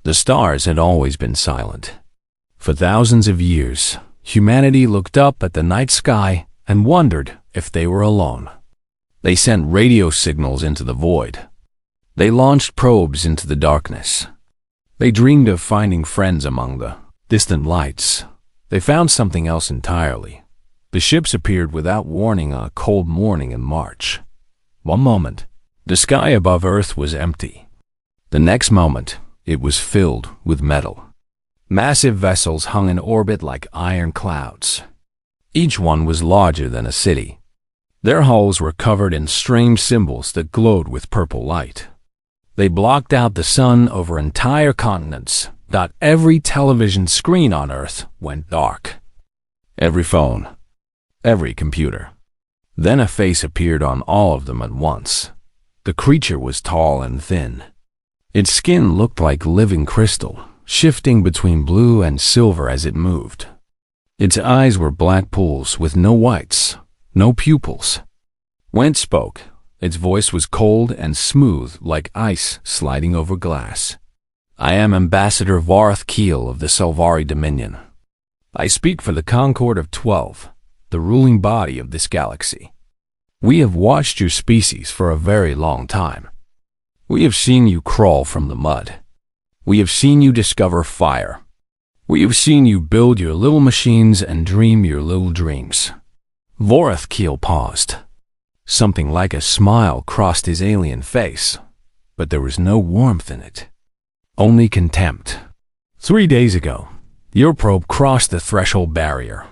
The stars had always been silent. For thousands of years, humanity looked up at the night sky and wondered if they were alone. They sent radio signals into the void. They launched probes into the darkness. They dreamed of finding friends among the distant lights. They found something else entirely. The ships appeared without warning on a cold morning in March. One moment, the sky above Earth was empty. The next moment, it was filled with metal. Massive vessels hung in orbit like iron clouds. Each one was larger than a city. Their hulls were covered in strange symbols that glowed with purple light. They blocked out the sun over entire continents. Every television screen on Earth went dark. Every phone. Every computer. Then a face appeared on all of them at once. The creature was tall and thin. Its skin looked like living crystal, shifting between blue and silver as it moved. Its eyes were black pools with no whites, no pupils. When it spoke, its voice was cold and smooth like ice sliding over glass. I am Ambassador Varth Keel of the Selvari Dominion. I speak for the Concord of 12, the ruling body of this galaxy. We have watched your species for a very long time. We have seen you crawl from the mud. We have seen you discover fire. We have seen you build your little machines and dream your little dreams. Voreth Keel paused. Something like a smile crossed his alien face, but there was no warmth in it. Only contempt. 3 days ago, your probe crossed the threshold barrier.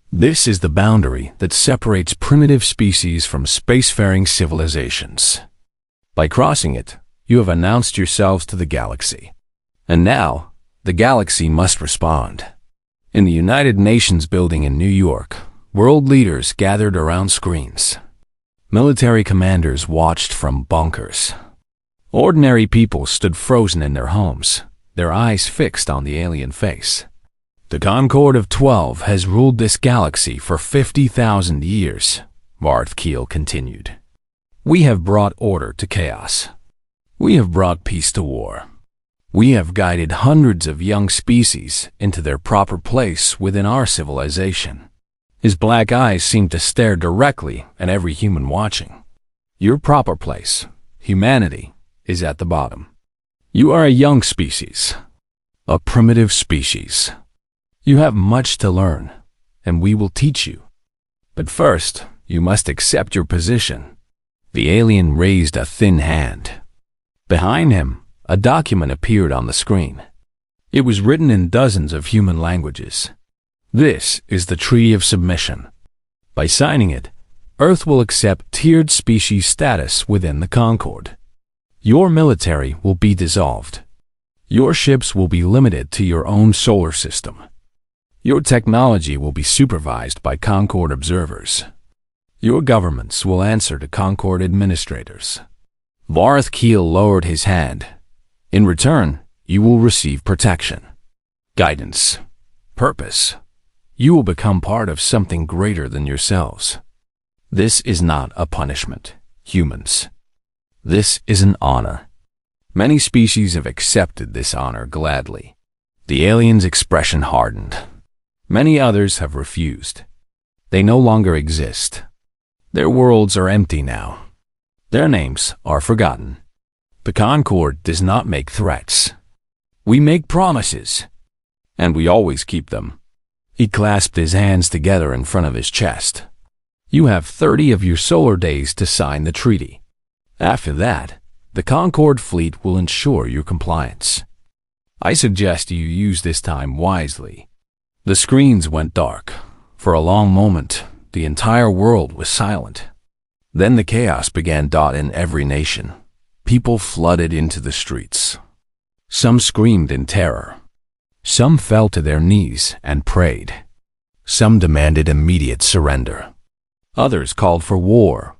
This is the boundary that separates primitive species from spacefaring civilizations. By crossing it, you have announced yourselves to the galaxy. And now, the galaxy must respond. In the United Nations building in New York, world leaders gathered around screens. Military commanders watched from bunkers. Ordinary people stood frozen in their homes, their eyes fixed on the alien face. The Concord of 12 has ruled this galaxy for 50,000 years, Varth Keel continued. We have brought order to chaos. We have brought peace to war. We have guided hundreds of young species into their proper place within our civilization. His black eyes seemed to stare directly at every human watching. Your proper place, humanity, is at the bottom. You are a young species, a primitive species. You have much to learn, and we will teach you. But first, you must accept your position. The alien raised a thin hand. Behind him, a document appeared on the screen. It was written in dozens of human languages. This is the Treaty of Submission. By signing it, Earth will accept tiered species status within the Concord. Your military will be dissolved. Your ships will be limited to your own solar system. Your technology will be supervised by Concord observers. Your governments will answer to Concord administrators. Varth Keel lowered his hand. In return, you will receive protection, guidance, purpose. You will become part of something greater than yourselves. This is not a punishment, humans. This is an honor. Many species have accepted this honor gladly. The alien's expression hardened. Many others have refused. They no longer exist. Their worlds are empty now. Their names are forgotten. The Concord does not make threats. We make promises, and we always keep them. He clasped his hands together in front of his chest. You have 30 of your solar days to sign the treaty. After that, the Concord fleet will ensure your compliance. I suggest you use this time wisely. The screens went dark. For a long moment, the entire world was silent. Then the chaos began in every nation. People flooded into the streets. Some screamed in terror. Some fell to their knees and prayed. Some demanded immediate surrender. Others called for war.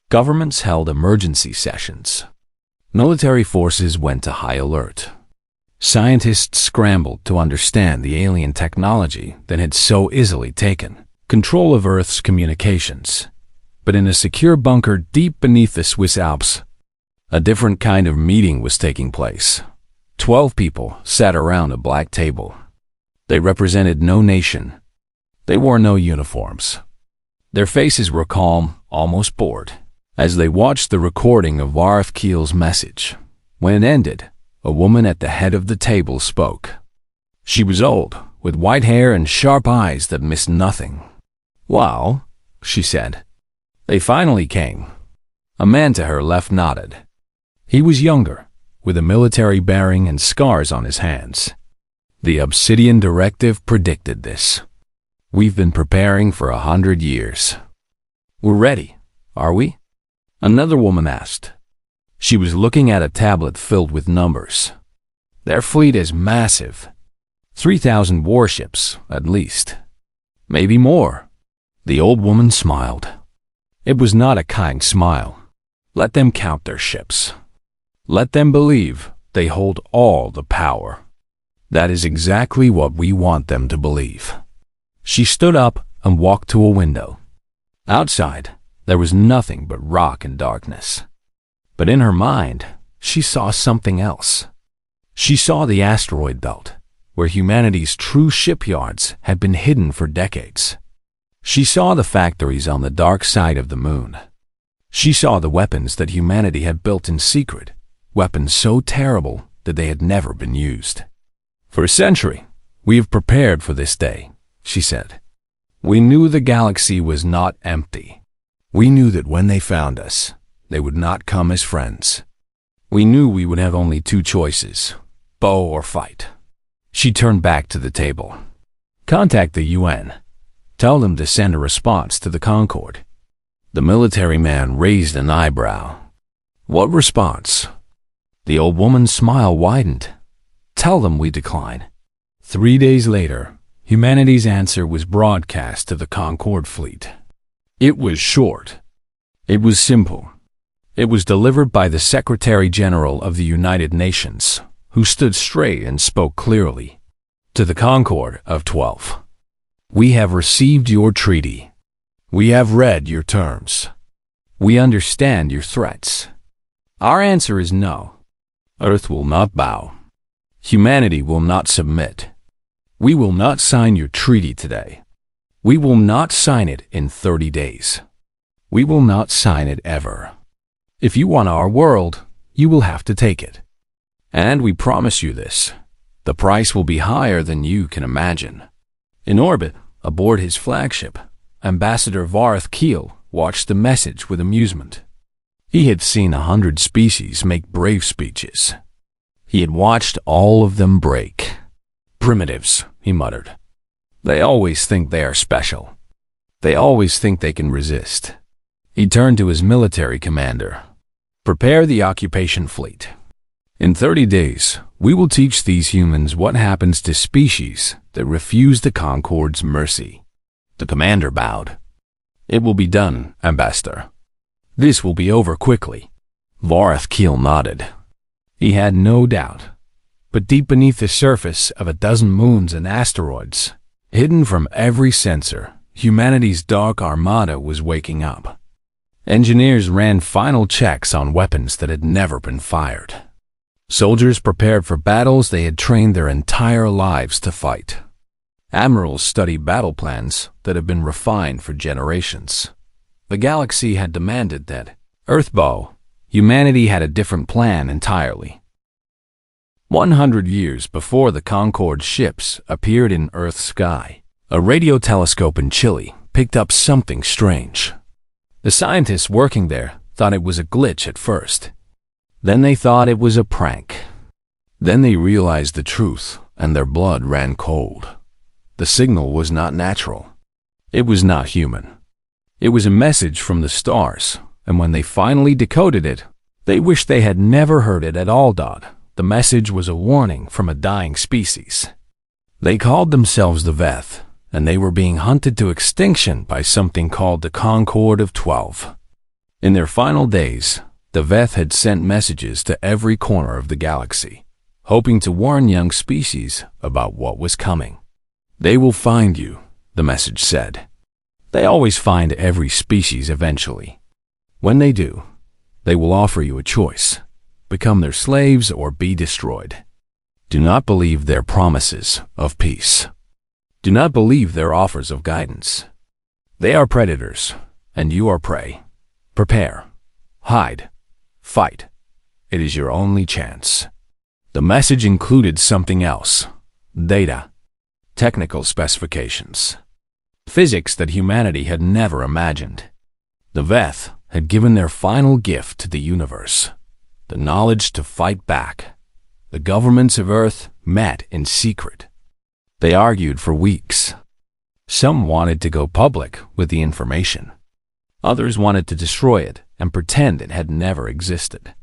Governments held emergency sessions. Military forces went to high alert. Scientists scrambled to understand the alien technology that had so easily taken control of Earth's communications. But in a secure bunker deep beneath the Swiss Alps, a different kind of meeting was taking place. 12 people sat around a black table. They represented no nation. They wore no uniforms. Their faces were calm, almost bored, as they watched the recording of Varth Keel's message. When it ended, a woman at the head of the table spoke. She was old, with white hair and sharp eyes that missed nothing. "Well," she said, "they finally came." A man to her left nodded. He was younger, with a military bearing and scars on his hands. The Obsidian Directive predicted this. "We've been preparing for 100 years. We're ready, are we?" Another woman asked. She was looking at a tablet filled with numbers. "Their fleet is massive. 3,000 warships, at least. Maybe more." The old woman smiled. It was not a kind smile. Let them count their ships. Let them believe they hold all the power. That is exactly what we want them to believe. She stood up and walked to a window. Outside, there was nothing but rock and darkness. But in her mind, she saw something else. She saw the asteroid belt, where humanity's true shipyards had been hidden for decades. She saw the factories on the dark side of the moon. She saw the weapons that humanity had built in secret, weapons so terrible that they had never been used. "For a century, we have prepared for this day," she said. "We knew the galaxy was not empty. We knew that when they found us, they would not come as friends. We knew we would have only two choices, bow or fight." She turned back to the table. "Contact the UN. Tell them to send a response to the Concorde." The military man raised an eyebrow. "What response?" The old woman's smile widened. "Tell them we decline." 3 days later, humanity's answer was broadcast to the Concorde fleet. It was short. It was simple. It was delivered by the Secretary General of the United Nations, who stood straight and spoke clearly. To the Concorde of 12. "We have received your treaty. We have read your terms. We understand your threats. Our answer is no. Earth will not bow. Humanity will not submit. We will not sign your treaty today. We will not sign it in 30 days. We will not sign it ever. If you want our world, you will have to take it. And we promise you this. The price will be higher than you can imagine." In orbit, aboard his flagship, Ambassador Varth Keel watched the message with amusement. He had seen 100 species make brave speeches. He had watched all of them break. "Primitives," he muttered. "They always think they are special. They always think they can resist." He turned to his military commander. "Prepare the occupation fleet. In 30 days, we will teach these humans what happens to species that refuse the Concorde's mercy." The commander bowed. "It will be done, Ambassador. This will be over quickly." Varth Keel nodded. He had no doubt. But deep beneath the surface of a dozen moons and asteroids, hidden from every sensor, humanity's dark armada was waking up. Engineers ran final checks on weapons that had never been fired. Soldiers prepared for battles they had trained their entire lives to fight. Admirals studied battle plans that had been refined for generations. The galaxy had demanded that, Earthbow, humanity had a different plan entirely. 100 years before the Concorde ships appeared in Earth's sky, a radio telescope in Chile picked up something strange. The scientists working there thought it was a glitch at first. Then they thought it was a prank. Then they realized the truth, and their blood ran cold. The signal was not natural. It was not human. It was a message from the stars, and when they finally decoded it, they wished they had never heard it at all. The message was a warning from a dying species. They called themselves the Veth, and they were being hunted to extinction by something called the Concorde of 12. In their final days, the Veth had sent messages to every corner of the galaxy, hoping to warn young species about what was coming. "They will find you," the message said. "They always find every species eventually. When they do, they will offer you a choice: become their slaves or be destroyed. Do not believe their promises of peace. Do not believe their offers of guidance. They are predators, and you are prey. Prepare. Hide. Fight. It is your only chance. The message included something else. Data. Technical specifications. Physics that humanity had never imagined. The Veth had given their final gift to the universe. The knowledge to fight back. The governments of Earth met in secret. They argued for weeks. Some wanted to go public with the information. Others wanted to destroy it and pretend it had never existed.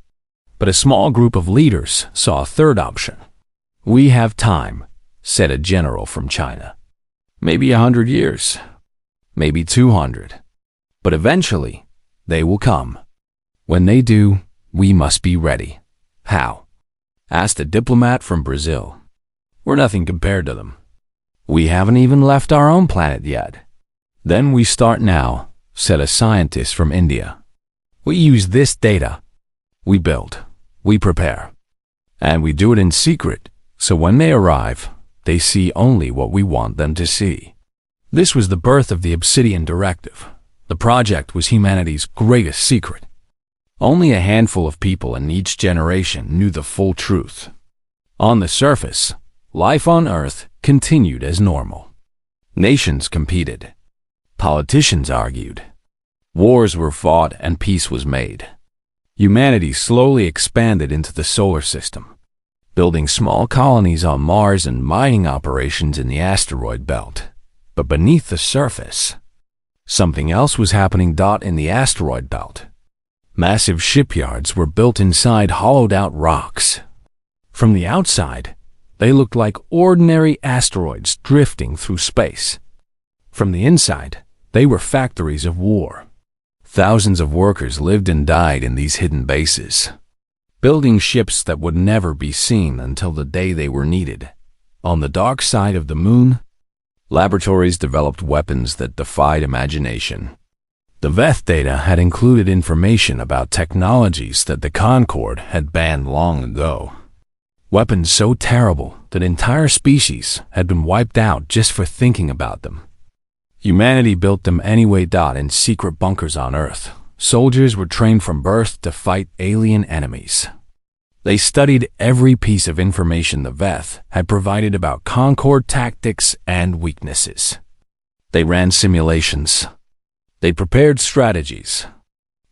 But a small group of leaders saw a third option. "We have time," said a general from China. "Maybe 100 years, maybe 200. But eventually, they will come. When they do, we must be ready." "How?" asked a diplomat from Brazil. "We're nothing compared to them. We haven't even left our own planet yet." "Then we start now," said a scientist from India. "We use this data. We build, we prepare, and we do it in secret, so when they arrive, they see only what we want them to see." This was the birth of the Obsidian Directive. The project was humanity's greatest secret. Only a handful of people in each generation knew the full truth. On the surface, life on Earth continued as normal. Nations competed. Politicians argued. Wars were fought and peace was made. Humanity slowly expanded into the solar system, building small colonies on Mars and mining operations in the asteroid belt. But beneath the surface, something else was happening. In the asteroid belt, massive shipyards were built inside hollowed-out rocks. From the outside, they looked like ordinary asteroids drifting through space. From the inside, they were factories of war. Thousands of workers lived and died in these hidden bases, building ships that would never be seen until the day they were needed. On the dark side of the moon, laboratories developed weapons that defied imagination. The Veth data had included information about technologies that the Concord had banned long ago. Weapons so terrible that entire species had been wiped out just for thinking about them. Humanity built them anyway. In secret bunkers on Earth, soldiers were trained from birth to fight alien enemies. They studied every piece of information the Veth had provided about Concord tactics and weaknesses. They ran simulations. They prepared strategies.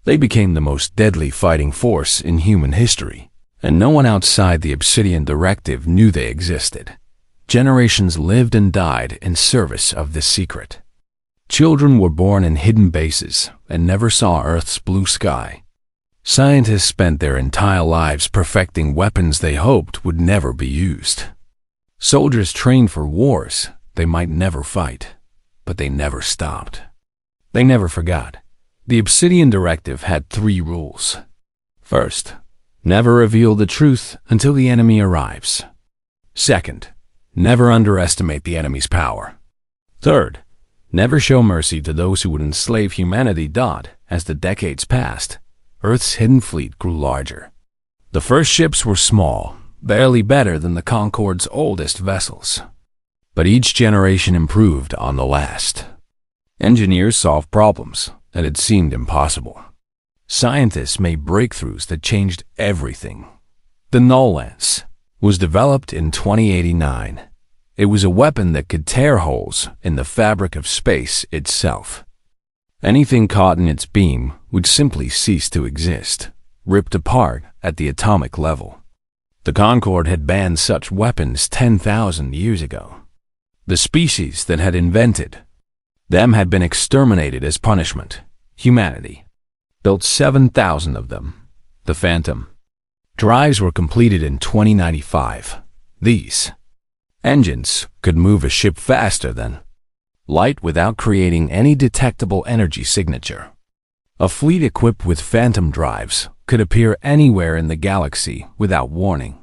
They became the most deadly fighting force in human history, and no one outside the Obsidian Directive knew they existed. Generations lived and died in service of this secret. Children were born in hidden bases and never saw Earth's blue sky. Scientists spent their entire lives perfecting weapons they hoped would never be used. Soldiers trained for wars they might never fight, but they never stopped. They never forgot. The Obsidian Directive had 3 rules. First, never reveal the truth until the enemy arrives. Second, never underestimate the enemy's power. Third, never show mercy to those who would enslave humanity. As the decades passed, Earth's hidden fleet grew larger. The first ships were small, barely better than the Concord's oldest vessels. But each generation improved on the last. Engineers solved problems that had seemed impossible. Scientists made breakthroughs that changed everything. The null lens was developed in 2089. It was a weapon that could tear holes in the fabric of space itself. Anything caught in its beam would simply cease to exist, ripped apart at the atomic level. The Concorde had banned such weapons 10,000 years ago. The species that had invented them had been exterminated as punishment. Humanity built 7,000 of them. The Phantom drives were completed in 2095. These engines could move a ship faster than light without creating any detectable energy signature. A fleet equipped with Phantom drives could appear anywhere in the galaxy without warning.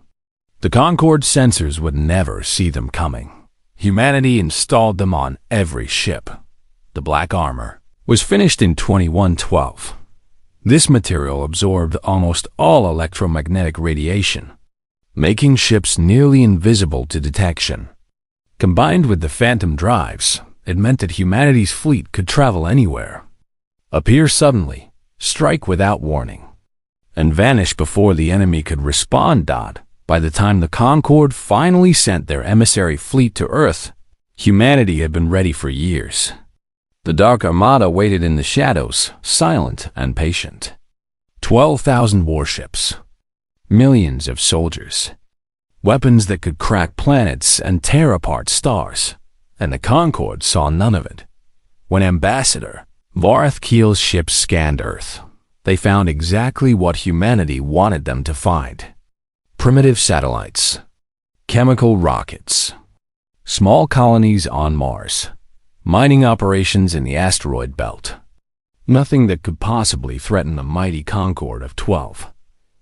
The Concorde sensors would never see them coming. Humanity installed them on every ship. The black armor was finished in 2112. This material absorbed almost all electromagnetic radiation. making ships nearly invisible to detection. Combined with the phantom drives, it meant that humanity's fleet could travel anywhere, appear suddenly, strike without warning, and vanish before the enemy could respond. By the time the Concorde finally sent their emissary fleet to Earth, humanity had been ready for years. The Dark Armada waited in the shadows, silent and patient. 12,000 warships, millions of soldiers, weapons that could crack planets and tear apart stars, and the Concorde saw none of it. When Ambassador Vareth Keel's ships scanned Earth, they found exactly what humanity wanted them to find. Primitive satellites, chemical rockets, small colonies on Mars, mining operations in the asteroid belt. Nothing that could possibly threaten the mighty Concorde of 12.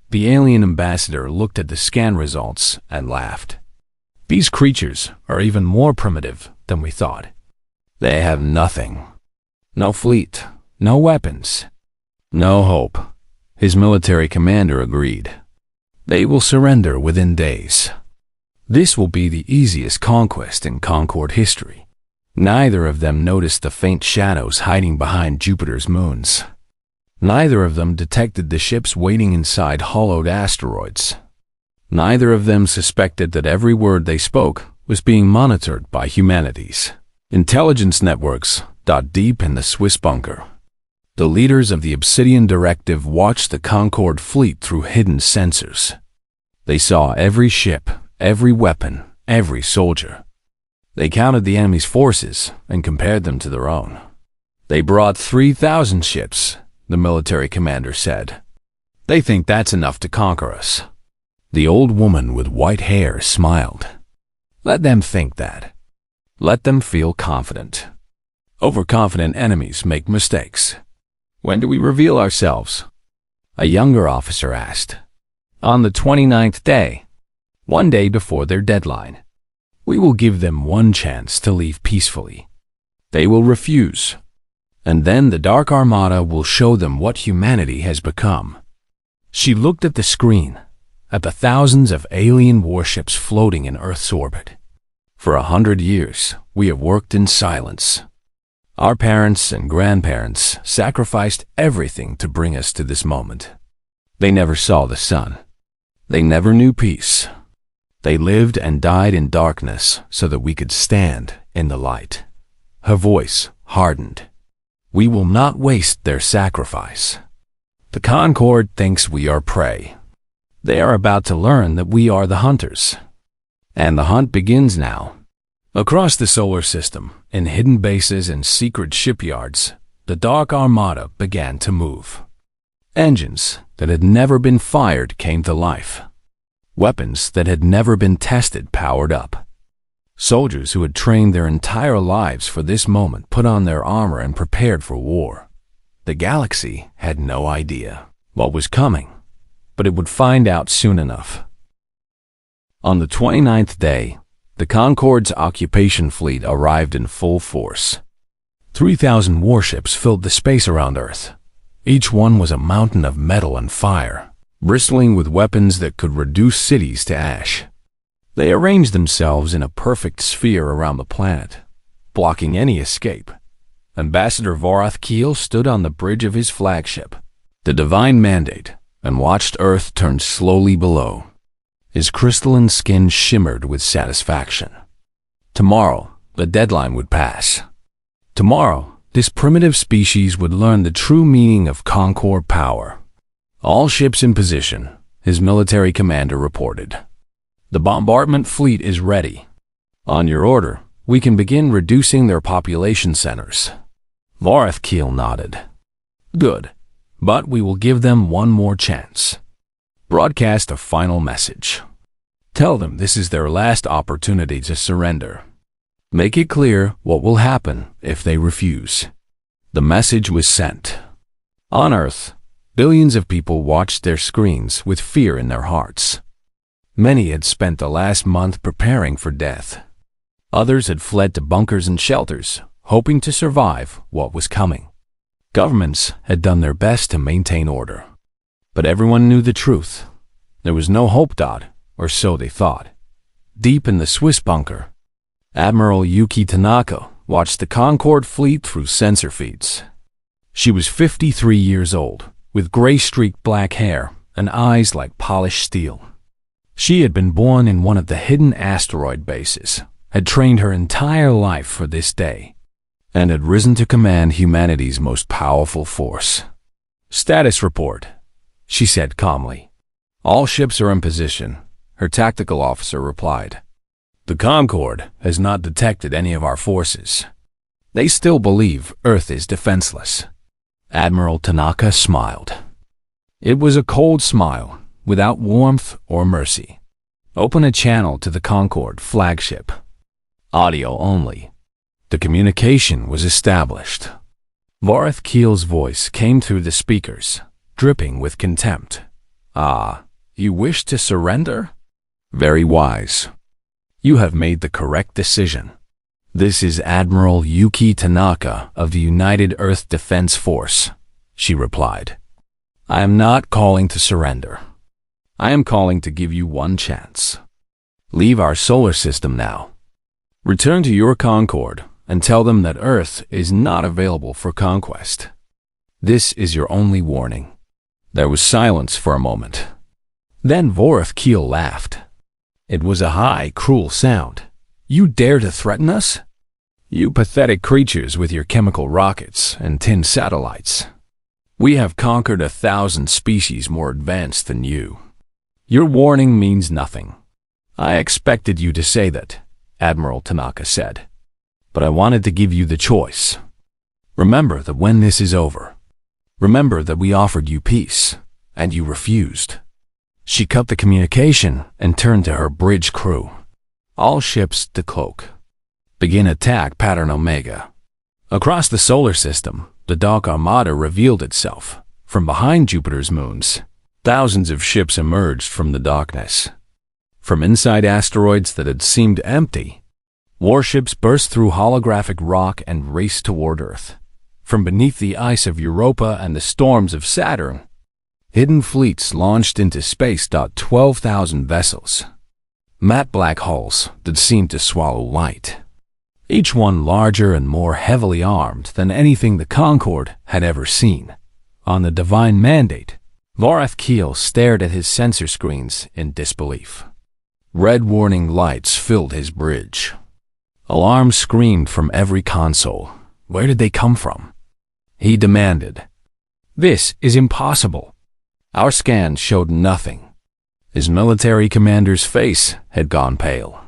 The alien ambassador looked at the scan results and laughed. These creatures are even more primitive than we thought. They have nothing. No fleet, no weapons, no hope. His military commander agreed. They will surrender within days. This will be the easiest conquest in Concorde history. Neither of them noticed the faint shadows hiding behind Jupiter's moons. Neither of them detected the ships waiting inside hollowed asteroids. Neither of them suspected that every word they spoke was being monitored by humanity's intelligence networks. Deep in the Swiss bunker, the leaders of the Obsidian Directive watched the Concorde fleet through hidden sensors. They saw every ship, every weapon, every soldier. They counted the enemy's forces and compared them to their own. They brought 3,000 ships, the military commander said. They think that's enough to conquer us. The old woman with white hair smiled. Let them think that. Let them feel confident. Overconfident enemies make mistakes. When do we reveal ourselves? A younger officer asked. On the 29th day, one day before their deadline. We will give them one chance to leave peacefully. They will refuse. And then the Dark Armada will show them what humanity has become. She looked at the screen, at the thousands of alien warships floating in Earth's orbit. For 100 years, we have worked in silence. Our parents and grandparents sacrificed everything to bring us to this moment. They never saw the sun. They never knew peace. They lived and died in darkness so that we could stand in the light. Her voice hardened. We will not waste their sacrifice. The Concorde thinks we are prey. They are about to learn that we are the hunters. And the hunt begins now. Across the solar system, in hidden bases and secret shipyards, the Dark Armada began to move. Engines that had never been fired came to life. Weapons that had never been tested powered up. Soldiers who had trained their entire lives for this moment put on their armor and prepared for war. The galaxy had no idea what was coming, but it would find out soon enough. On the 29th day, the Concorde's occupation fleet arrived in full force. 3,000 warships filled the space around Earth. Each one was a mountain of metal and fire, bristling with weapons that could reduce cities to ash. They arranged themselves in a perfect sphere around the planet, blocking any escape. Ambassador Vareth Keel stood on the bridge of his flagship, the Divine Mandate, and watched Earth turn slowly below. His crystalline skin shimmered with satisfaction. Tomorrow, the deadline would pass. Tomorrow, this primitive species would learn the true meaning of Concorde power. All ships in position, his military commander reported. The bombardment fleet is ready. On your order, we can begin reducing their population centers. Vareth Keel nodded. Good, but we will give them one more chance. Broadcast a final message. Tell them this is their last opportunity to surrender. Make it clear what will happen if they refuse. The message was sent. On Earth, billions of people watched their screens with fear in their hearts. Many had spent the last month preparing for death. Others had fled to bunkers and shelters, hoping to survive what was coming. Governments had done their best to maintain order. But everyone knew the truth. There was no hope. or so they thought. Deep in the Swiss bunker, Admiral Yuki Tanaka watched the Concorde fleet through sensor feeds. She was 53 years old, with gray-streaked black hair and eyes like polished steel. She had been born in one of the hidden asteroid bases, had trained her entire life for this day, and had risen to command humanity's most powerful force. "Status report," she said calmly. "All ships are in position," her tactical officer replied. "The Concorde has not detected any of our forces. They still believe Earth is defenseless." Admiral Tanaka smiled. It was a cold smile, without warmth or mercy. "Open a channel to the Concorde flagship. Audio only." The communication was established. Voreth Keel's voice came through the speakers, dripping with contempt. "Ah, you wish to surrender? Very wise. You have made the correct decision. This is Admiral Yuki Tanaka of the United Earth Defense Force," she replied. "I am not calling to surrender. I am calling to give you one chance. Leave our solar system now. Return to your Concorde and tell them that Earth is not available for conquest. This is your only warning." There was silence for a moment. Then Voreth Keel laughed. It was a high, cruel sound. "You dare to threaten us? You pathetic creatures with your chemical rockets and tin satellites. We have conquered 1,000 species more advanced than you. Your warning means nothing." "I expected you to say that," Admiral Tanaka said. "But I wanted to give you the choice. Remember that when this is over. Remember that we offered you peace, and you refused." She cut the communication and turned to her bridge crew. "All ships decloak. Begin attack pattern Omega." Across the solar system, the dark Armada revealed itself. From behind Jupiter's moons, thousands of ships emerged from the darkness. From inside asteroids that had seemed empty, warships burst through holographic rock and raced toward Earth. From beneath the ice of Europa and the storms of Saturn, hidden fleets launched into space. 12,000 vessels, matte black hulls that seemed to swallow light, each one larger and more heavily armed than anything the Concorde had ever seen. On the divine mandate, Voreth Keel stared at his sensor screens in disbelief. Red warning lights filled his bridge. Alarms screamed from every console. Where did they come from? He demanded. "This is impossible." Our scans showed nothing. His military commander's face had gone pale.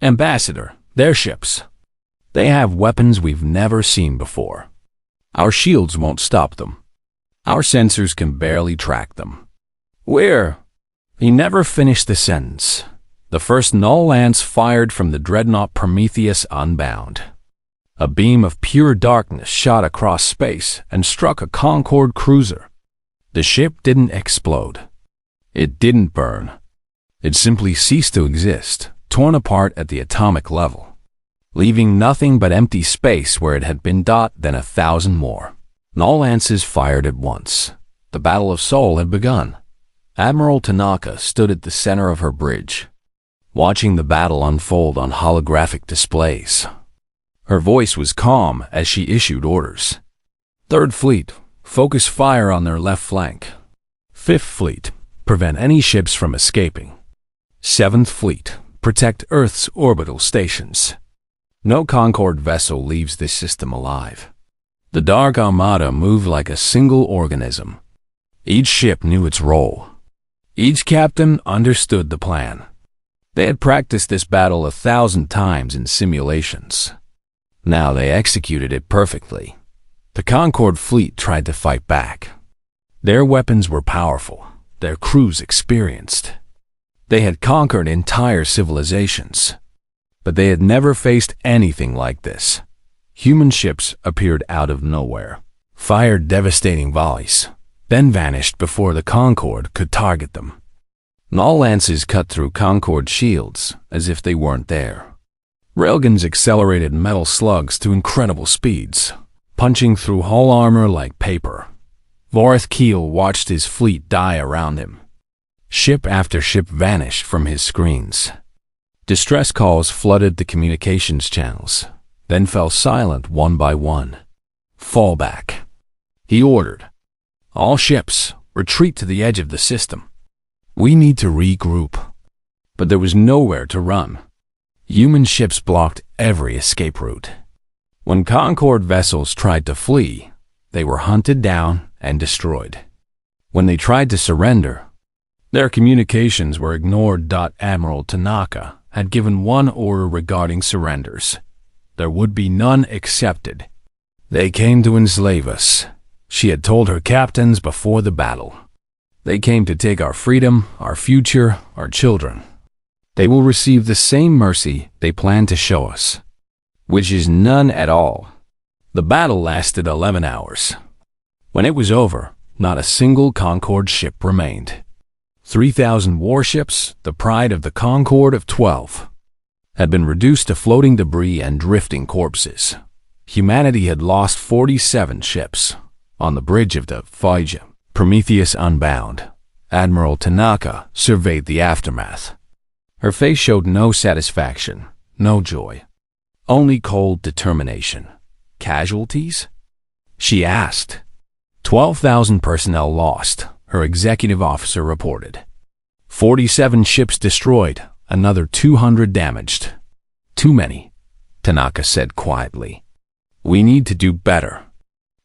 "Ambassador, their ships. They have weapons we've never seen before. Our shields won't stop them. Our sensors can barely track them. Where?" He never finished the sentence. The first null lance fired from the dreadnought Prometheus Unbound. A beam of pure darkness shot across space and struck a Concorde cruiser. The ship didn't explode. It didn't burn. It simply ceased to exist, torn apart at the atomic level, leaving nothing but empty space where it had been. Then 1,000 more. Null lances fired at once. The Battle of Seoul had begun. Admiral Tanaka stood at the center of her bridge, watching the battle unfold on holographic displays. Her voice was calm as she issued orders. "Third Fleet, focus fire on their left flank. Fifth Fleet, prevent any ships from escaping. Seventh Fleet, protect Earth's orbital stations. No Concorde vessel leaves this system alive." The Dark Armada moved like a single organism. Each ship knew its role. Each captain understood the plan. They had practiced this battle 1,000 times in simulations. Now they executed it perfectly. The Concorde fleet tried to fight back. Their weapons were powerful, their crews experienced. They had conquered entire civilizations. But they had never faced anything like this. Human ships appeared out of nowhere, fired devastating volleys, then vanished before the Concorde could target them. Null lances cut through Concorde shields as if they weren't there. Railguns accelerated metal slugs to incredible speeds, punching through hull armor like paper. Voreth Keel watched his fleet die around him. Ship after ship vanished from his screens. Distress calls flooded the communications channels, then fell silent one by one. Fall back, he ordered. All ships, retreat to the edge of the system. We need to regroup. But there was nowhere to run. Human ships blocked every escape route. When Concord vessels tried to flee, they were hunted down and destroyed. When they tried to surrender, their communications were ignored. Admiral Tanaka had given one order regarding surrenders. There would be none accepted. They came to enslave us, she had told her captains before the battle. They came to take our freedom, our future, our children. They will receive the same mercy they plan to show us, which is none at all. The battle lasted 11 hours. When it was over, not a single Concord ship remained. 3,000 warships, the pride of the Concord of 12, had been reduced to floating debris and drifting corpses. Humanity had lost 47 ships. On the bridge of the HFY Prometheus Unbound, Admiral Tanaka surveyed the aftermath. Her face showed no satisfaction, no joy, only cold determination. Casualties? She asked. 12,000 personnel lost, her executive officer reported. 47 ships destroyed, another 200 damaged. Too many, Tanaka said quietly. We need to do better.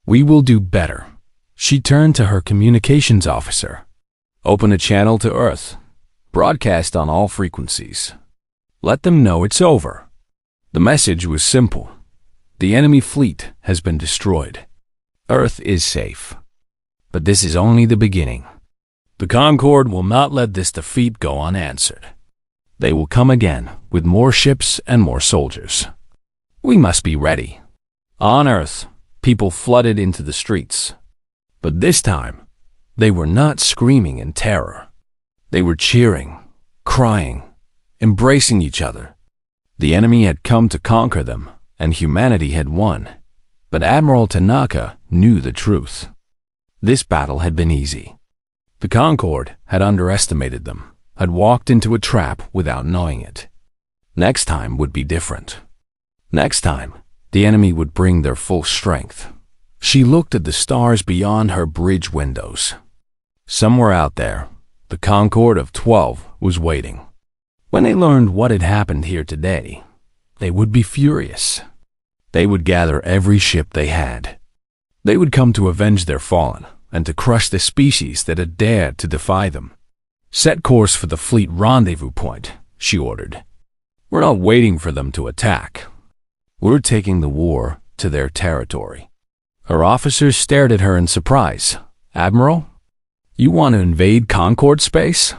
We will do better. She turned to her communications officer. Open a channel to Earth. Broadcast on all frequencies. Let them know it's over. The message was simple. The enemy fleet has been destroyed. Earth is safe. But this is only the beginning. The Concord will not let this defeat go unanswered. They will come again with more ships and more soldiers. We must be ready. On Earth, people flooded into the streets. But this time, they were not screaming in terror. They were cheering, crying, embracing each other. The enemy had come to conquer them, and humanity had won. But Admiral Tanaka knew the truth. This battle had been easy. The Concord had underestimated them, had walked into a trap without knowing it. Next time would be different. Next time, the enemy would bring their full strength. She looked at the stars beyond her bridge windows. Somewhere out there, the Concord of 12 was waiting. When they learned what had happened here today, they would be furious. They would gather every ship they had. They would come to avenge their fallen and to crush the species that had dared to defy them. Set course for the fleet rendezvous point, she ordered. We're not waiting for them to attack. We're taking the war to their territory. Her officers stared at her in surprise. Admiral, you want to invade Concord space?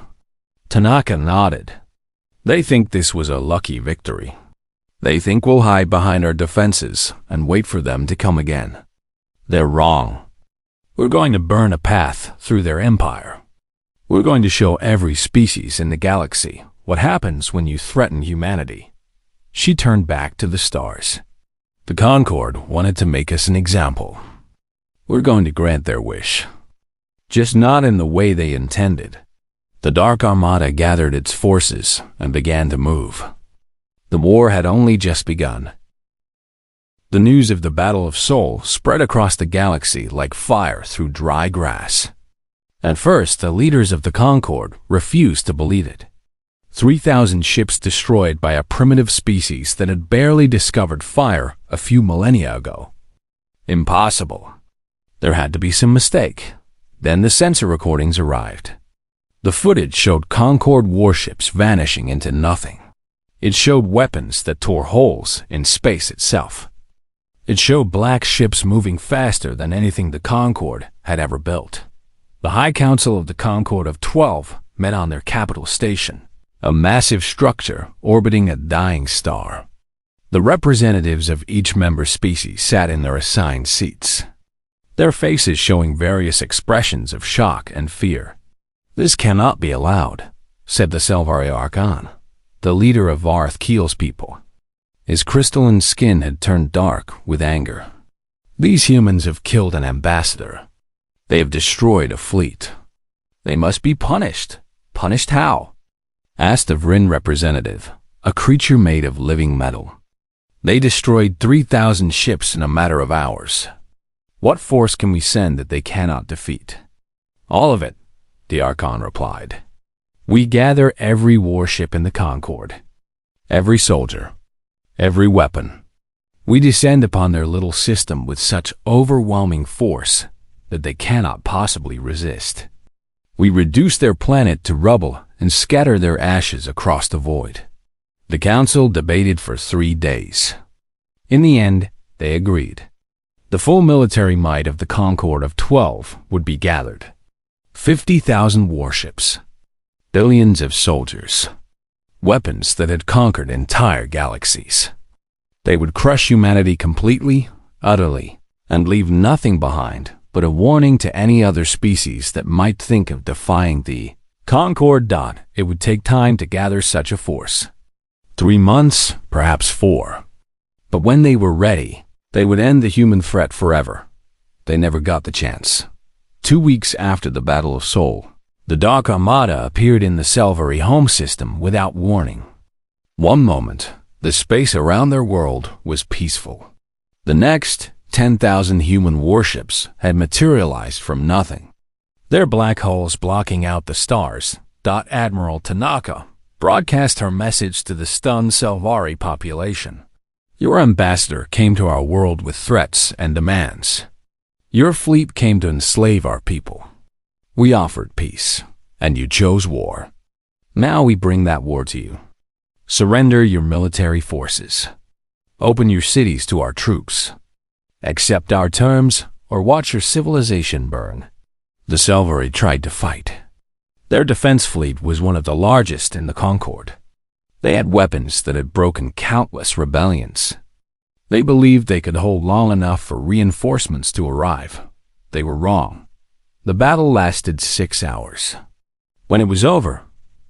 Tanaka nodded. They think this was a lucky victory. They think we'll hide behind our defenses and wait for them to come again. They're wrong. We're going to burn a path through their empire. We're going to show every species in the galaxy what happens when you threaten humanity. She turned back to the stars. The Concord wanted to make us an example. We're going to grant their wish. Just not in the way they intended. The Dark Armada gathered its forces and began to move. The war had only just begun. The news of the Battle of Seoul spread across the galaxy like fire through dry grass. At first, the leaders of the Concord refused to believe it. 3,000 ships destroyed by a primitive species that had barely discovered fire a few millennia ago. Impossible. There had to be some mistake. Then the sensor recordings arrived. The footage showed Concord warships vanishing into nothing. It showed weapons that tore holes in space itself. It showed black ships moving faster than anything the Concord had ever built. The High Council of the Concord of 12 met on their capital station, a massive structure orbiting a dying star. The representatives of each member species sat in their assigned seats, their faces showing various expressions of shock and fear. This cannot be allowed, said the Selvari Archon, the leader of Varth Keel's people. His crystalline skin had turned dark with anger. These humans have killed an ambassador. They have destroyed a fleet. They must be punished. Punished how? Asked a Vrin representative, a creature made of living metal. They destroyed 3,000 ships in a matter of hours. What force can we send that they cannot defeat? All of it, the Archon replied. We gather every warship in the Concord, every soldier, every weapon. We descend upon their little system with such overwhelming force that they cannot possibly resist. We reduce their planet to rubble and scatter their ashes across the void. The council debated for 3 days. In the end, they agreed. The full military might of the Concord of 12 would be gathered. 50,000 warships, billions of soldiers, weapons that had conquered entire galaxies. They would crush humanity completely, utterly, and leave nothing behind but a warning to any other species that might think of defying the Concord. It would take time to gather such a force. 3 months, perhaps 4. But when they were ready, they would end the human threat forever. They never got the chance. 2 weeks after the Battle of Sol, the Dark Armada appeared in the Selvari home system without warning. One moment, the space around their world was peaceful. The next, 10,000 human warships had materialized from nothing, their black holes blocking out the stars. Admiral Tanaka broadcast her message to the stunned Selvari population. Your ambassador came to our world with threats and demands. Your fleet came to enslave our people. We offered peace, and you chose war. Now we bring that war to you. Surrender your military forces. Open your cities to our troops. Accept our terms, or watch your civilization burn. The Selvari tried to fight. Their defense fleet was one of the largest in the Concord. They had weapons that had broken countless rebellions. They believed they could hold long enough for reinforcements to arrive. They were wrong. The battle lasted 6 hours. When it was over,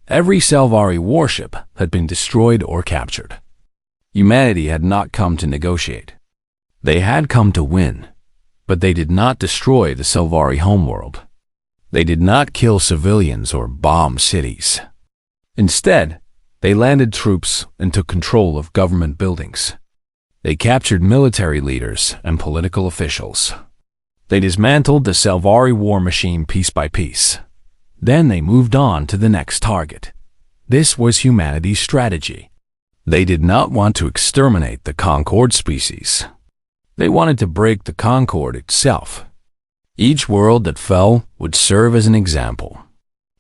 every Selvari warship had been destroyed or captured. Humanity had not come to negotiate. They had come to win, but they did not destroy the Selvari homeworld. They did not kill civilians or bomb cities. Instead, they landed troops and took control of government buildings. They captured military leaders and political officials. They dismantled the Selvari war machine piece by piece. Then they moved on to the next target. This was humanity's strategy. They did not want to exterminate the Concord species. They wanted to break the Concord itself. Each world that fell would serve as an example.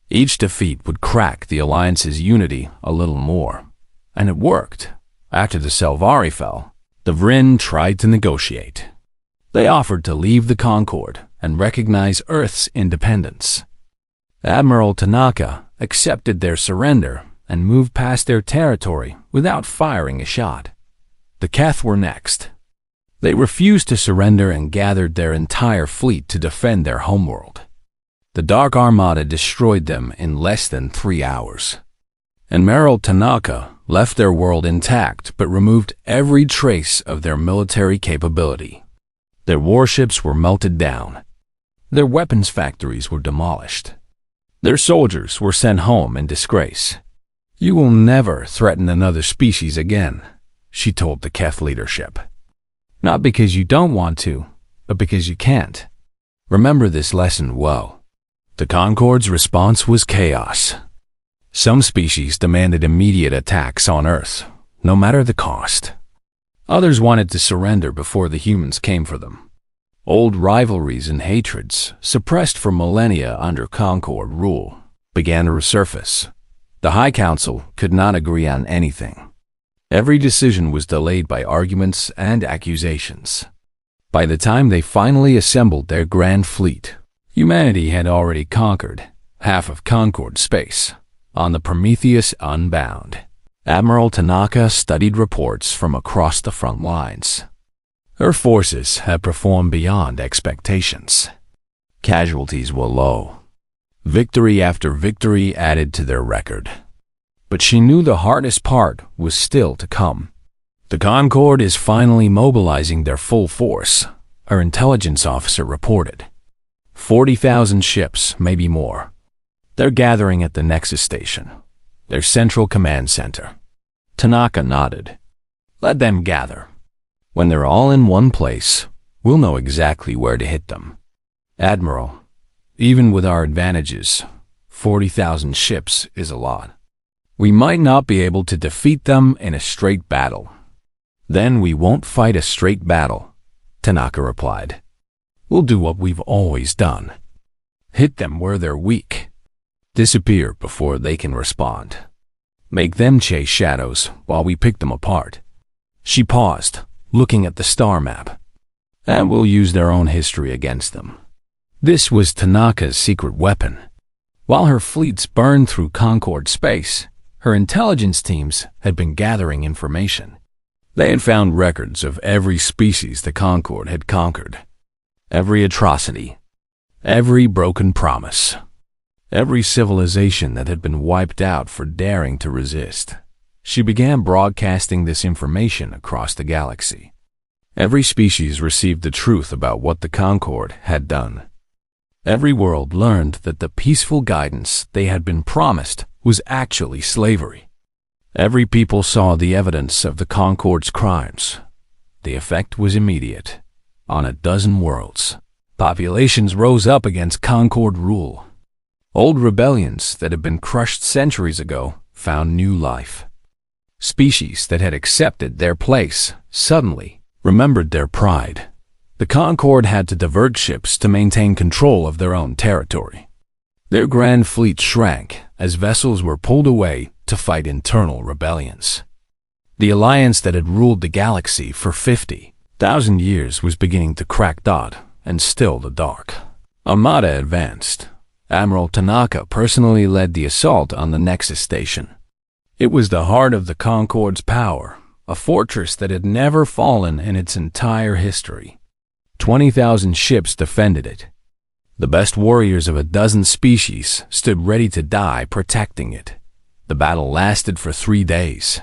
Each defeat would crack the Alliance's unity a little more. And it worked. After the Selvari fell, the Vrin tried to negotiate. They offered to leave the Concord and recognize Earth's independence. Admiral Tanaka accepted their surrender and moved past their territory without firing a shot. The Keth were next. They refused to surrender and gathered their entire fleet to defend their homeworld. The Dark Armada destroyed them in less than 3 hours. Admiral Tanaka left their world intact but removed every trace of their military capability. Their warships were melted down. Their weapons factories were demolished. Their soldiers were sent home in disgrace. You will never threaten another species again, she told the Keth leadership. Not because you don't want to, but because you can't. Remember this lesson well. The Concord's response was chaos. Some species demanded immediate attacks on Earth, no matter the cost. Others wanted to surrender before the humans came for them. Old rivalries and hatreds, suppressed for millennia under Concord rule, began to resurface. The High Council could not agree on anything. Every decision was delayed by arguments and accusations. By the time they finally assembled their grand fleet, humanity had already conquered half of Concord space on the Prometheus Unbound. Admiral Tanaka studied reports from across the front lines. Her forces had performed beyond expectations. Casualties were low. Victory after victory added to their record. But she knew the hardest part was still to come. The Concord is finally mobilizing their full force, her intelligence officer reported. 40,000 ships, maybe more. They're gathering at the Nexus Station, their central command center. Tanaka nodded. Let them gather. When they're all in one place, we'll know exactly where to hit them. Admiral, even with our advantages, 40,000 ships is a lot. We might not be able to defeat them in a straight battle. Then we won't fight a straight battle, Tanaka replied. We'll do what we've always done. Hit them where they're weak. Disappear before they can respond. Make them chase shadows while we pick them apart. She paused, looking at the star map. And we'll use their own history against them. This was Tanaka's secret weapon. While her fleets burned through Concord space, her intelligence teams had been gathering information. They had found records of every species the Concord had conquered. Every atrocity. Every broken promise. Every civilization that had been wiped out for daring to resist. She began broadcasting this information across the galaxy. Every species received the truth about what the Concord had done. Every world learned that the peaceful guidance they had been promised was actually slavery. Every people saw the evidence of the Concord's crimes. The effect was immediate. On a dozen worlds, populations rose up against Concord rule. Old rebellions that had been crushed centuries ago found new life. Species that had accepted their place suddenly remembered their pride. The Concord had to divert ships to maintain control of their own territory. Their grand fleet shrank as vessels were pulled away to fight internal rebellions. The alliance that had ruled the galaxy for 50,000 years was beginning to crack dot and still the dark. Armada advanced. Admiral Tanaka personally led the assault on the Nexus Station. It was the heart of the Concord's power, a fortress that had never fallen in its entire history. 20,000 ships defended it. The best warriors of a dozen species stood ready to die protecting it. The battle lasted for 3 days.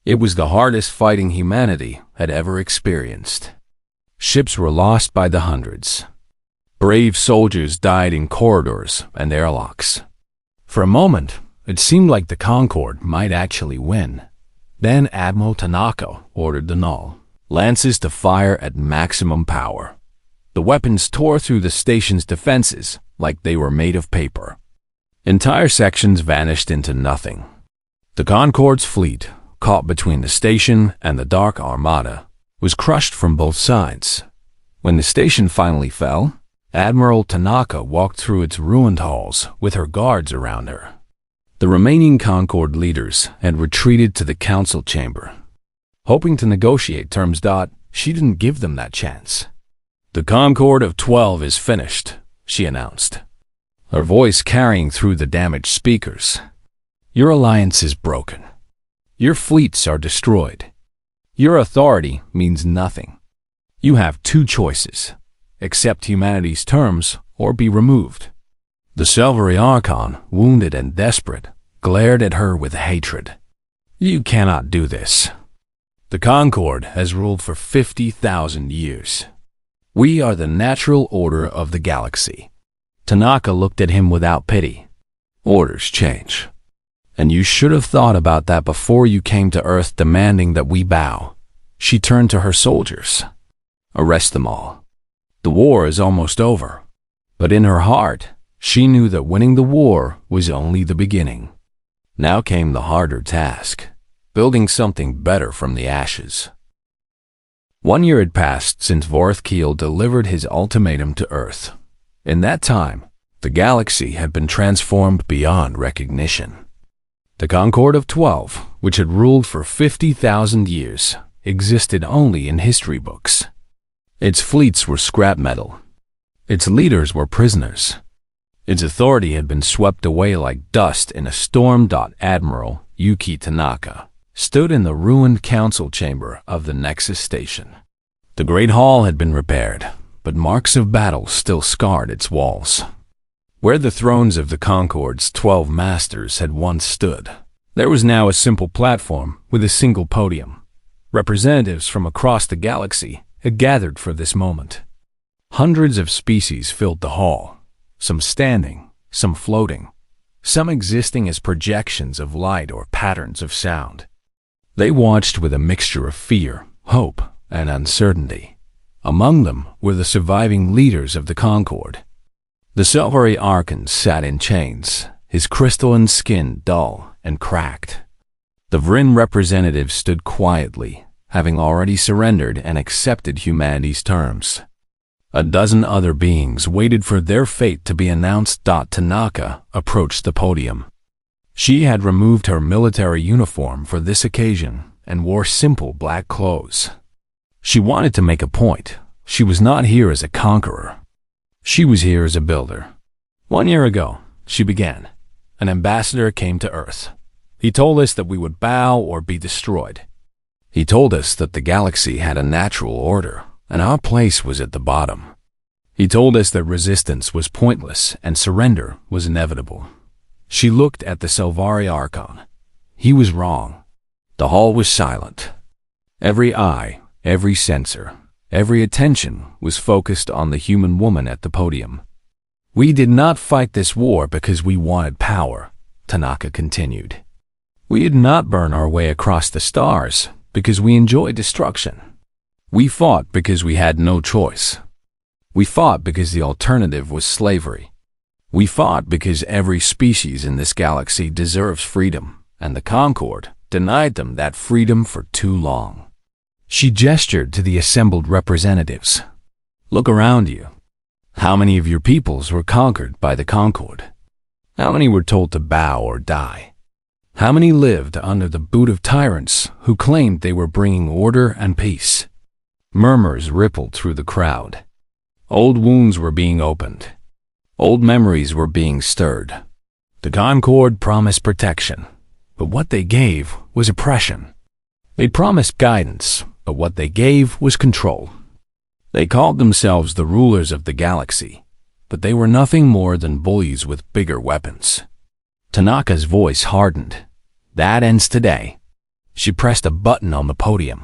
It was the hardest fighting humanity had ever experienced. Ships were lost by the hundreds. Brave soldiers died in corridors and airlocks. For a moment, it seemed like the Concord might actually win. Then Admiral Tanaka ordered the null lances to fire at maximum power. The weapons tore through the station's defenses like they were made of paper. Entire sections vanished into nothing. The Concord's fleet, caught between the station and the Dark Armada, was crushed from both sides. When the station finally fell, Admiral Tanaka walked through its ruined halls with her guards around her. The remaining Concord leaders had retreated to the council chamber. Hoping to negotiate terms, she didn't give them that chance. The Concord of 12 is finished, she announced, her voice carrying through the damaged speakers. Your alliance is broken. Your fleets are destroyed. Your authority means nothing. You have 2 choices: accept humanity's terms or be removed. The Silvery Archon, wounded and desperate, glared at her with hatred. You cannot do this. The Concord has ruled for 50,000 years. We are the natural order of the galaxy. Tanaka looked at him without pity. Orders change. And you should have thought about that before you came to Earth demanding that we bow. She turned to her soldiers. Arrest them all. The war is almost over. But in her heart, she knew that winning the war was only the beginning. Now came the harder task, building something better from the ashes. 1 year had passed since Vorthkiel delivered his ultimatum to Earth. In that time, the galaxy had been transformed beyond recognition. The Concord of 12, which had ruled for 50,000 years, existed only in history books. Its fleets were scrap metal. Its leaders were prisoners. Its authority had been swept away like dust in a storm. Admiral Yuki Tanaka stood in the ruined council chamber of the Nexus Station. The Great Hall had been repaired, but marks of battle still scarred its walls. Where the thrones of the Concord's 12 masters had once stood, there was now a simple platform with a single podium. Representatives from across the galaxy had gathered for this moment. Hundreds of species filled the hall, some standing, some floating, some existing as projections of light or patterns of sound. They watched with a mixture of fear, hope, and uncertainty. Among them were the surviving leaders of the Concord. The silvery Archon sat in chains, his crystalline skin dull and cracked. The Vryn representatives stood quietly, having already surrendered and accepted humanity's terms. A dozen other beings waited for their fate to be announced. Tanaka approached the podium. She had removed her military uniform for this occasion and wore simple black clothes. She wanted to make a point. She was not here as a conqueror. She was here as a builder. 1 year ago, she began, an ambassador came to Earth. He told us that we would bow or be destroyed. He told us that the galaxy had a natural order, and our place was at the bottom. He told us that resistance was pointless and surrender was inevitable. She looked at the Silvari Archon. He was wrong. The hall was silent. Every eye, every sensor, every attention was focused on the human woman at the podium. We did not fight this war because we wanted power, Tanaka continued. We did not burn our way across the stars because we enjoyed destruction. We fought because we had no choice. We fought because the alternative was slavery. We fought because every species in this galaxy deserves freedom, and the Concord denied them that freedom for too long. She gestured to the assembled representatives. Look around you. How many of your peoples were conquered by the Concord? How many were told to bow or die? How many lived under the boot of tyrants who claimed they were bringing order and peace? Murmurs rippled through the crowd. Old wounds were being opened. Old memories were being stirred. The Concord promised protection, but what they gave was oppression. They promised guidance, but what they gave was control. They called themselves the rulers of the galaxy, but they were nothing more than bullies with bigger weapons. Tanaka's voice hardened. That ends today. She pressed a button on the podium.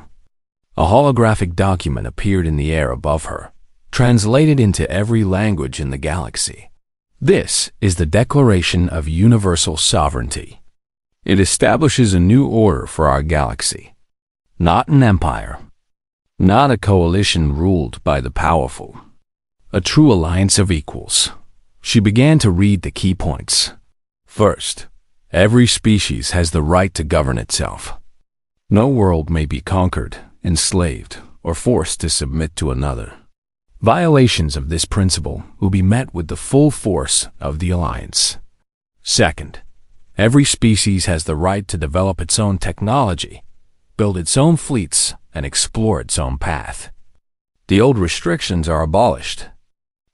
A holographic document appeared in the air above her, translated into every language in the galaxy. This is the Declaration of Universal Sovereignty. It establishes a new order for our galaxy. Not an empire. Not a coalition ruled by the powerful. A true alliance of equals. She began to read the key points. First, every species has the right to govern itself. No world may be conquered, enslaved, or forced to submit to another. Violations of this principle will be met with the full force of the alliance. Second, every species has the right to develop its own technology, build its own fleets, and explore its own path. The old restrictions are abolished.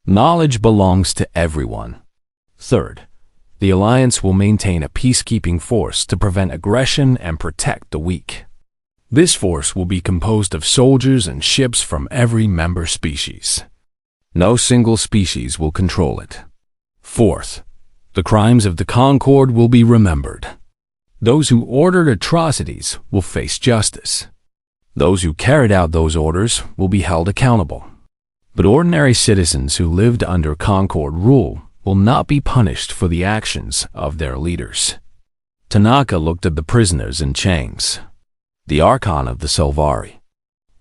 Knowledge belongs to everyone. Third, the alliance will maintain a peacekeeping force to prevent aggression and protect the weak. This force will be composed of soldiers and ships from every member species. No single species will control it. Fourth, the crimes of the Concord will be remembered. Those who ordered atrocities will face justice. Those who carried out those orders will be held accountable. But ordinary citizens who lived under Concord rule will not be punished for the actions of their leaders. Tanaka looked at the prisoners in chains. The Archon of the Silvari,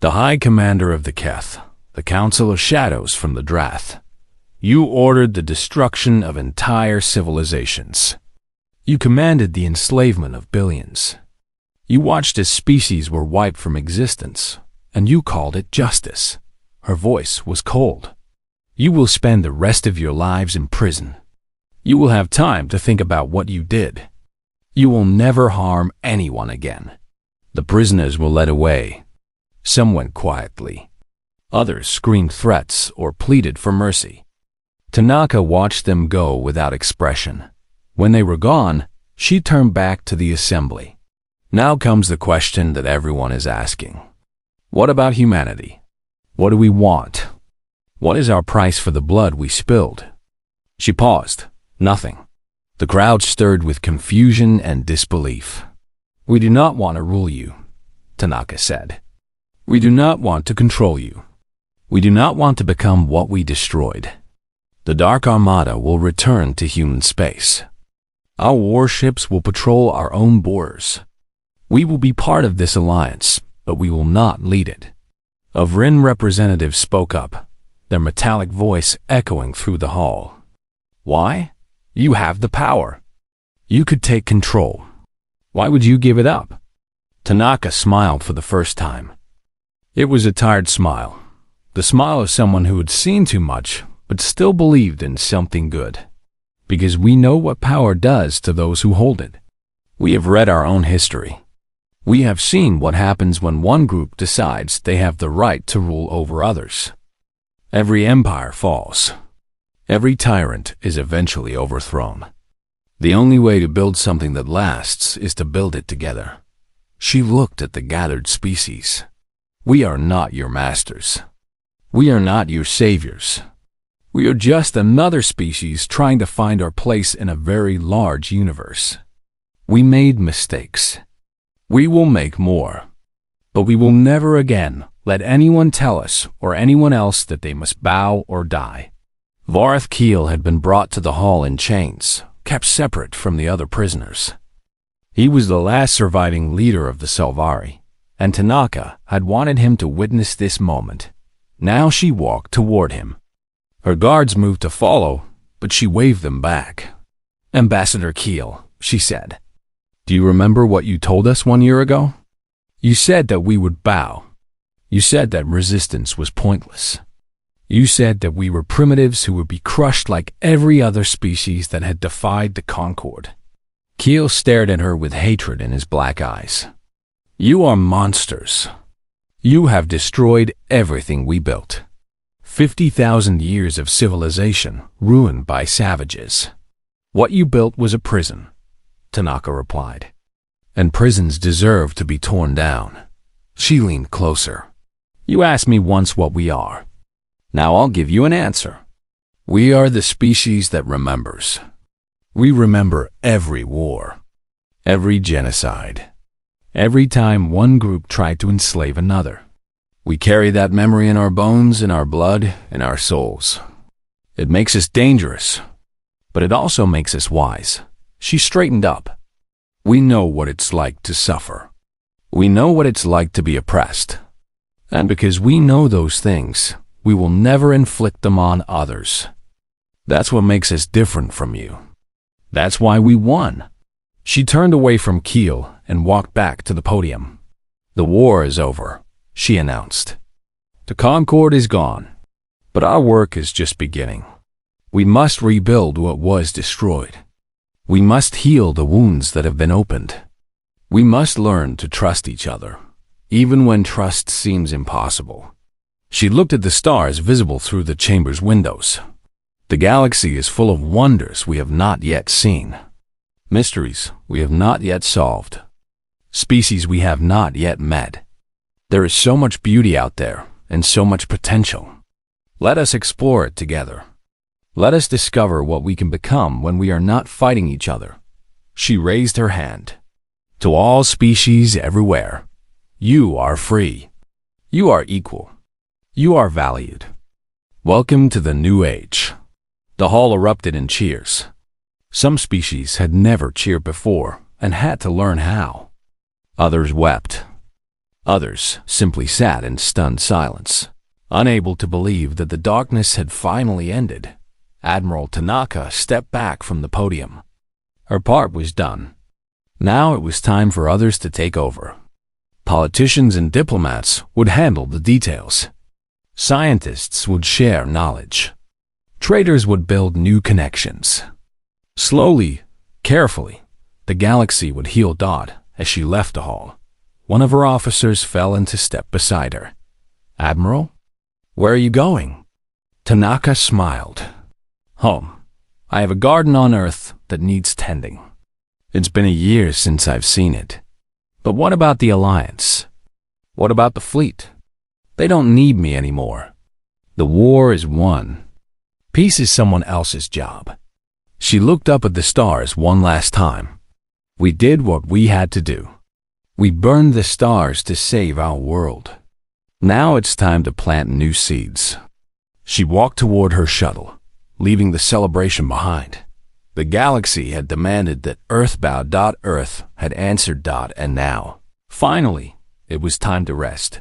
the High Commander of the Keth, the Council of Shadows from the Drath. You ordered the destruction of entire civilizations. You commanded the enslavement of billions. You watched as species were wiped from existence, and you called it justice. Her voice was cold. You will spend the rest of your lives in prison. You will have time to think about what you did. You will never harm anyone again. The prisoners were led away. Some went quietly. Others screamed threats or pleaded for mercy. Tanaka watched them go without expression. When they were gone, she turned back to the assembly. Now comes the question that everyone is asking. What about humanity? What do we want? What is our price for the blood we spilled? She paused. Nothing. The crowd stirred with confusion and disbelief. We do not want to rule you, Tanaka said. We do not want to control you. We do not want to become what we destroyed. The Dark Armada will return to human space. Our warships will patrol our own borders. We will be part of this alliance, but we will not lead it. A Vryn representative spoke up, their metallic voice echoing through the hall. Why? You have the power. You could take control. Why would you give it up? Tanaka smiled for the first time. It was a tired smile, the smile of someone who had seen too much but still believed in something good. Because we know what power does to those who hold it. We have read our own history. We have seen what happens when one group decides they have the right to rule over others. Every empire falls. Every tyrant is eventually overthrown. The only way to build something that lasts is to build it together. She looked at the gathered species. We are not your masters. We are not your saviors. We are just another species trying to find our place in a very large universe. We made mistakes. We will make more. But we will never again let anyone tell us or anyone else that they must bow or die. Varth Keel had been brought to the hall in chains, kept separate from the other prisoners. He was the last surviving leader of the Selvari, and Tanaka had wanted him to witness this moment. Now she walked toward him. Her guards moved to follow, but she waved them back. Ambassador Keel, she said, do you remember what you told us 1 year ago? You said that we would bow. You said that resistance was pointless. You said that we were primitives who would be crushed like every other species that had defied the Concord. Keel stared at her with hatred in his black eyes. You are monsters. You have destroyed everything we built. 50,000 years of civilization ruined by savages. What you built was a prison, Tanaka replied. And prisons deserve to be torn down. She leaned closer. You asked me once what we are. Now I'll give you an answer. We are the species that remembers. We remember every war, every genocide, every time one group tried to enslave another. We carry that memory in our bones, in our blood, in our souls. It makes us dangerous, but it also makes us wise. She straightened up. We know what it's like to suffer. We know what it's like to be oppressed. And because we know those things, we will never inflict them on others. That's what makes us different from you. That's why we won. She turned away from Keel and walked back to the podium. The war is over, she announced. The Concord is gone, but our work is just beginning. We must rebuild what was destroyed. We must heal the wounds that have been opened. We must learn to trust each other, even when trust seems impossible. She looked at the stars visible through the chamber's windows. The galaxy is full of wonders we have not yet seen, mysteries we have not yet solved, species we have not yet met. There is so much beauty out there and so much potential. Let us explore it together. Let us discover what we can become when we are not fighting each other. She raised her hand. To all species everywhere, you are free. You are equal. You are valued. Welcome to the new age. The hall erupted in cheers. Some species had never cheered before and had to learn how. Others wept. Others simply sat in stunned silence, unable to believe that the darkness had finally ended. Admiral Tanaka stepped back from the podium. Her part was done. Now it was time for others to take over. Politicians and diplomats would handle the details. Scientists would share knowledge. Traders would build new connections. Slowly, carefully, the galaxy would heal Dot as she left the hall. One of her officers fell into step beside her. Admiral, where are you going? Tanaka smiled. Home. I have a garden on Earth that needs tending. It's been a year since I've seen it. But what about the Alliance? What about the fleet? They don't need me anymore. The war is won. Peace is someone else's job. She looked up at the stars one last time. We did what we had to do. We burned the stars to save our world. Now it's time to plant new seeds. She walked toward her shuttle, leaving the celebration behind. The galaxy had demanded that Earthbound. Earth had answered. And now, finally, it was time to rest.